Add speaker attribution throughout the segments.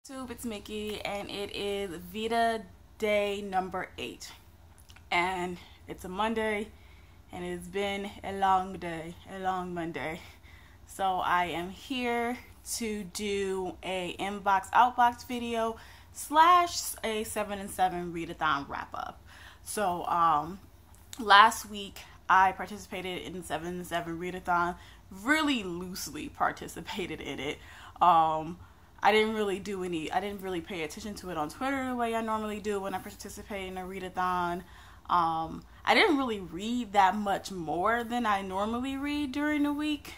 Speaker 1: YouTube, it's Mickey, and it is VEDA day number 8, and it's a Monday, and it's been a long day, a long Monday. So I am here to do a inbox outbox video slash a 7in7 readathon wrap up. So last week I participated in 7in7 readathon, really loosely participated in it. I didn't really pay attention to it on Twitter the way I normally do when I participate in a readathon. I didn't really read that much more than I normally read during the week,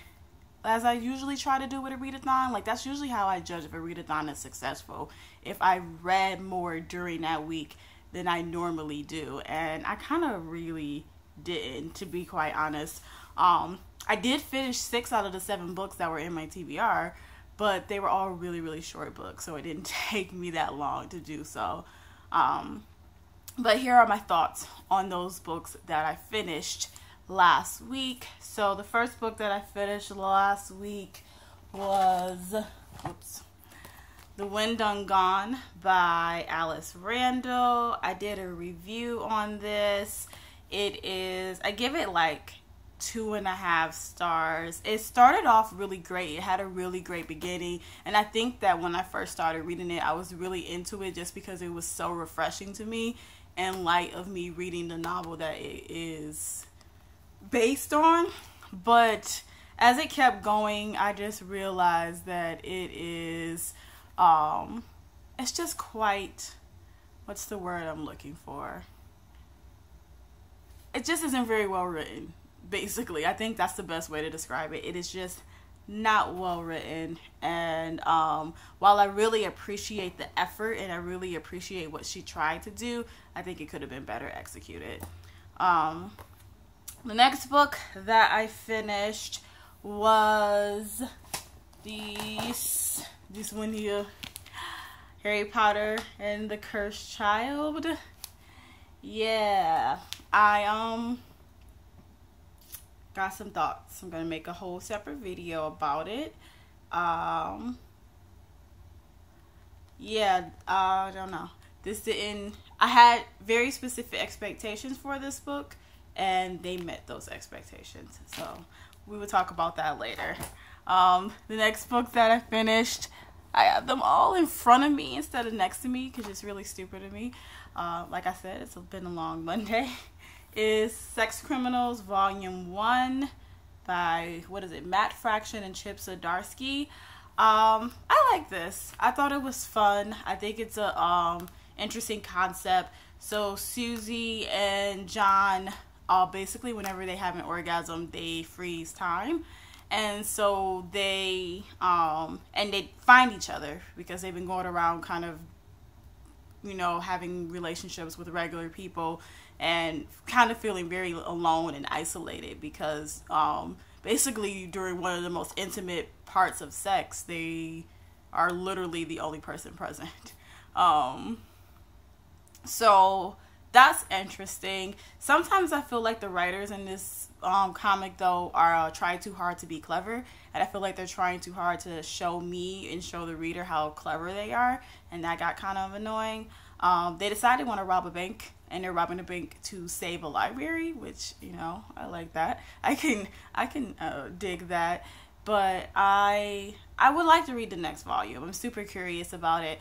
Speaker 1: as I usually try to do with a readathon. Like, that's usually how I judge if a readathon is successful, if I read more during that week than I normally do. And I kind of really didn't, to be quite honest. I did finish 6 out of the 7 books that were in my TBR, but they were all really, really short books, so it didn't take me that long to do so. But here are my thoughts on those books that I finished last week. So the first book that I finished last week was The Wind Done Gone by Alice Randall. I did a review on this. I give it like 2.5 stars. It started off really great. It had a really great beginning, and I think that when I first started reading it, I was really into it just because it was so refreshing to me in light of me reading the novel that it is based on. But as it kept going, I just realized that it is it's just quite, what's the word I'm looking for? It just isn't very well written. Basically, I think that's the best way to describe it. It is just not well written, and while I really appreciate the effort and I really appreciate what she tried to do, I think it could have been better executed. The next book that I finished was this one here, Harry Potter and the Cursed Child. Yeah, I got some thoughts. I'm gonna make a whole separate video about it. I don't know. I had very specific expectations for this book, and they met those expectations. So we will talk about that later. The next book that I finished, I have them all in front of me instead of next to me because it's really stupid of me. Like I said, it's been a long Monday. Is Sex Criminals Volume 1 by, Matt Fraction and Chip Zdarsky. I like this. I thought it was fun. I think it's a interesting concept. So Susie and John, basically whenever they have an orgasm, they freeze time. And so they find each other because they've been going around kind of, having relationships with regular people and kind of feeling very alone and isolated because basically during one of the most intimate parts of sex, they are literally the only person present. So that's interesting. Sometimes I feel like the writers in this comic, though, are trying too hard to be clever, and I feel like they're trying too hard to show me and show the reader how clever they are, and that got kind of annoying. They decided they want to rob a bank, and they're robbing a bank to save a library, which, I like that. I can dig that, but I would like to read the next volume. I'm super curious about it.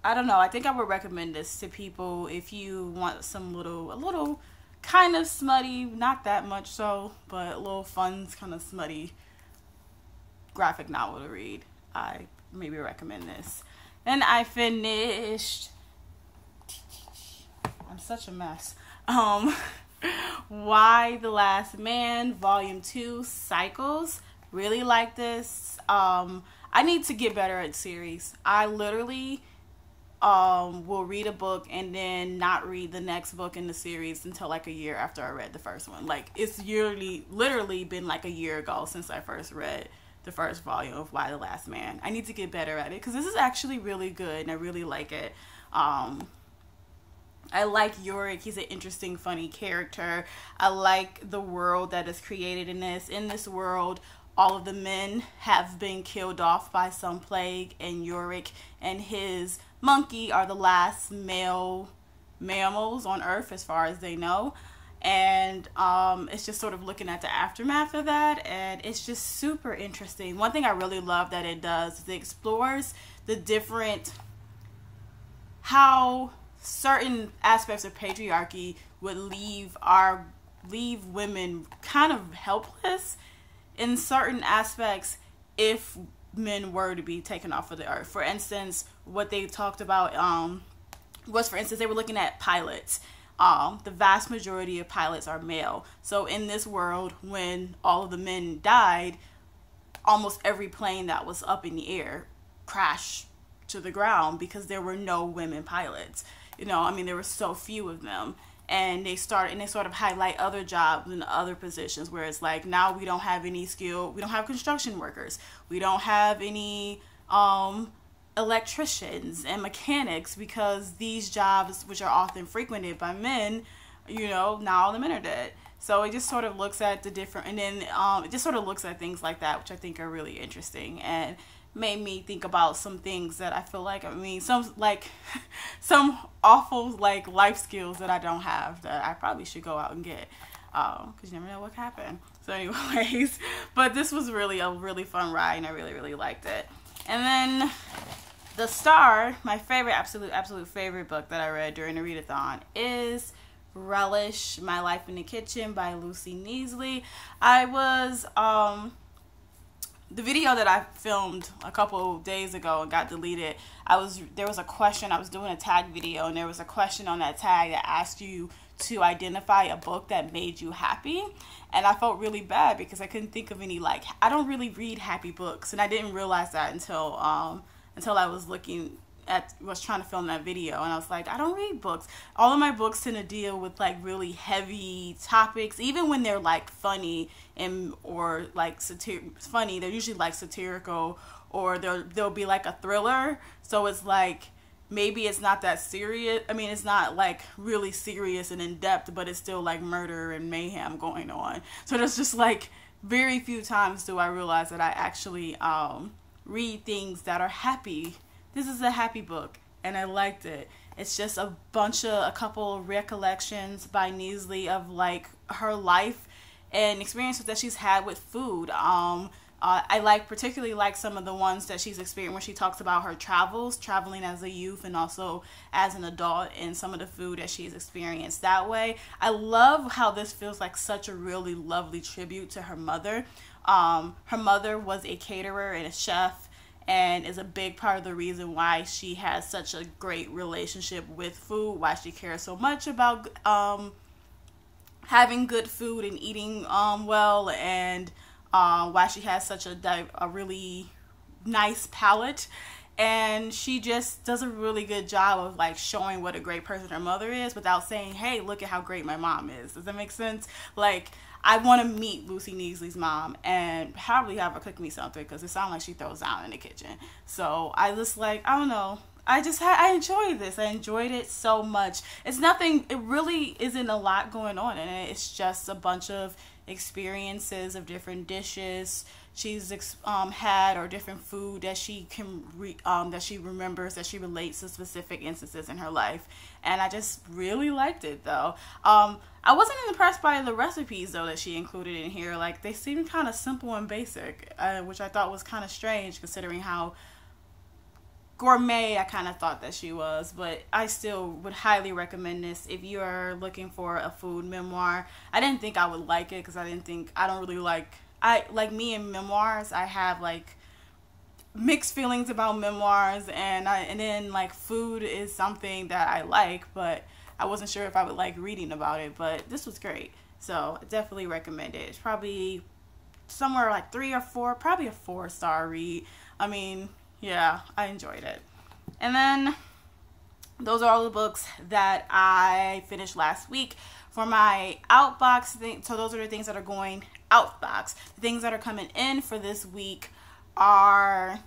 Speaker 1: I don't know. I think I would recommend this to people if you want some a little kind of smutty, not that much so, but a little fun, kind of smutty graphic novel to read. I maybe recommend this. Then I finished, I'm such a mess, Why the Last Man, Volume 2, Cycles. Really like this. I need to get better at series. I literally will read a book and then not read the next book in the series until like a year after I read the first one. Like, it's literally been like a year ago since I first read the first volume of Why the Last Man. I need to get better at it because this is actually really good and I really like it. I like Yorick. He's an interesting, funny character. I like the world that is created in this. In this world, all of the men have been killed off by some plague, and Yorick and his monkey are the last male mammals on Earth as far as they know. And it's just sort of looking at the aftermath of that, and it's just super interesting. One thing I really love that it does is it explores the different, how certain aspects of patriarchy would leave women kind of helpless in certain aspects if men were to be taken off of the earth. For instance, what they talked about was, for instance, they were looking at pilots. The vast majority of pilots are male. So in this world, when all of the men died, almost every plane that was up in the air crashed to the ground because there were no women pilots. You know, I mean, there were so few of them. And they sort of highlight other jobs and other positions where it's like, now we don't have any skill, we don't have construction workers, we don't have any electricians and mechanics, because these jobs, which are often frequented by men, you know, now all the men are dead. So it just sort of looks at the different, and then it just sort of looks at things like that, which I think are really interesting, and made me think about some things that I feel like, I mean, some awful like life skills that I don't have that I probably should go out and get, because you never know what can happen. So anyways, but this was really a really fun ride, and I really liked it. And then the star, my favorite, absolute favorite book that I read during the readathon is Relish, My Life in the Kitchen by Lucy Neasley. I was, the video that I filmed a couple days ago and got deleted, there was a question, I was doing a tag video, and there was a question on that tag that asked you to identify a book that made you happy. And I felt really bad because I couldn't think of any, like, I don't really read happy books, and I didn't realize that until I was trying to film that video, and I was like, I don't read books. All of my books tend to deal with like really heavy topics, even when they're like funny or like funny, they're usually like satirical, or there'll be like a thriller. So it's like, maybe it's not that serious. I mean, it's not like really serious and in depth, but it's still like murder and mayhem going on. So there's just like very few times do I realize that I actually read things that are happy. This is a happy book, and I liked it. It's just a couple recollections by Neasley of like her life and experiences that she's had with food. I particularly like some of the ones that she's experienced when she talks about her traveling as a youth and also as an adult, and some of the food that she's experienced that way. I love how this feels like such a really lovely tribute to her mother. Her mother was a caterer and a chef, and is a big part of the reason why she has such a great relationship with food, why she cares so much about having good food and eating well, and why she has such a really nice palate. And she just does a really good job of like showing what a great person her mother is without saying, hey, look at how great my mom is. Does that make sense? Like, I want to meet Lucy Neasley's mom and probably have her cook me something, because it sounds like she throws down in the kitchen. So I just like, I don't know. I enjoyed this. I enjoyed it so much. It's nothing, it really isn't a lot going on in it. It's just a bunch of experiences of different dishes she's had, or different food that she that she remembers, that she relates to specific instances in her life. And I just really liked it, though. I wasn't impressed by the recipes, though, that she included in here. Like, they seemed kind of simple and basic, which I thought was kind of strange considering how gourmet I kind of thought that she was. But I still would highly recommend this if you are looking for a food memoir. I didn't think I would like it because I don't really like, me in memoirs, I have like mixed feelings about memoirs, and then like food is something that I like, but I wasn't sure if I would like reading about it. But this was great, so I definitely recommend it. It's probably somewhere like 3 or 4, probably a 4-star read. I mean, yeah, I enjoyed it. And then those are all the books that I finished last week for my Outbox thing. So those are the things that are going Outbox. The things that are coming in for this week are,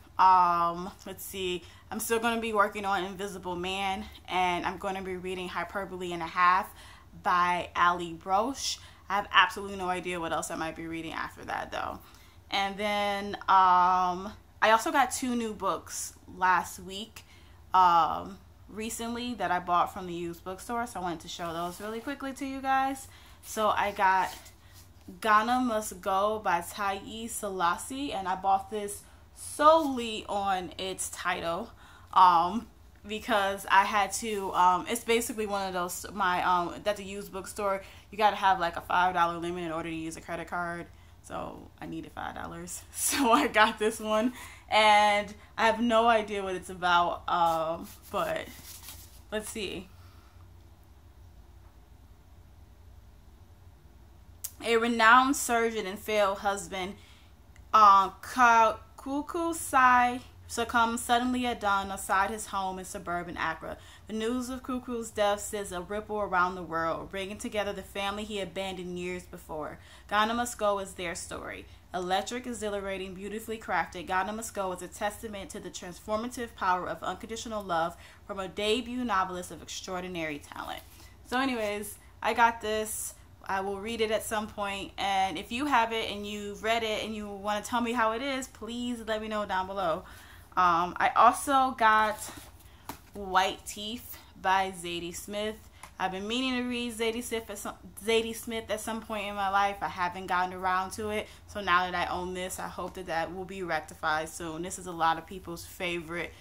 Speaker 1: let's see, I'm still going to be working on Invisible Man, and I'm going to be reading Hyperbole and a Half by Ali Broche. I have absolutely no idea what else I might be reading after that, though. And then I also got 2 new books last week recently that I bought from the used bookstore, so I wanted to show those really quickly to you guys. So I got Ghana Must Go by Taiye Selassie, and I bought this solely on its title because I had to it's basically one of those at the used bookstore you got to have like a $5 limit in order to use a credit card, so I needed $5, so I got this one, and I have no idea what it's about, but let's see. A renowned surgeon and failed husband, Kuku Sai, succumbed suddenly at dawn outside his home in suburban Accra. The news of Kuku's death sends a ripple around the world, bringing together the family he abandoned years before. Ghana Must Go is their story. Electric, exhilarating, beautifully crafted, Ghana Must Go is a testament to the transformative power of unconditional love from a debut novelist of extraordinary talent. So anyways, I got this. I will read it at some point, and if you have it and you've read it and you want to tell me how it is, please let me know down below. I also got White Teeth by Zadie Smith. I've been meaning to read Zadie Smith at some point in my life. I haven't gotten around to it, so now that I own this, I hope that will be rectified soon. This is a lot of people's favorite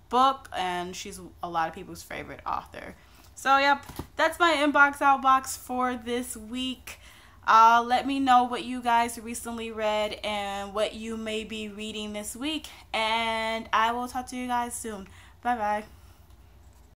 Speaker 1: book, and she's a lot of people's favorite author. So, yep, that's my inbox outbox for this week. Let me know what you guys recently read and what you may be reading this week. And I will talk to you guys soon. Bye-bye.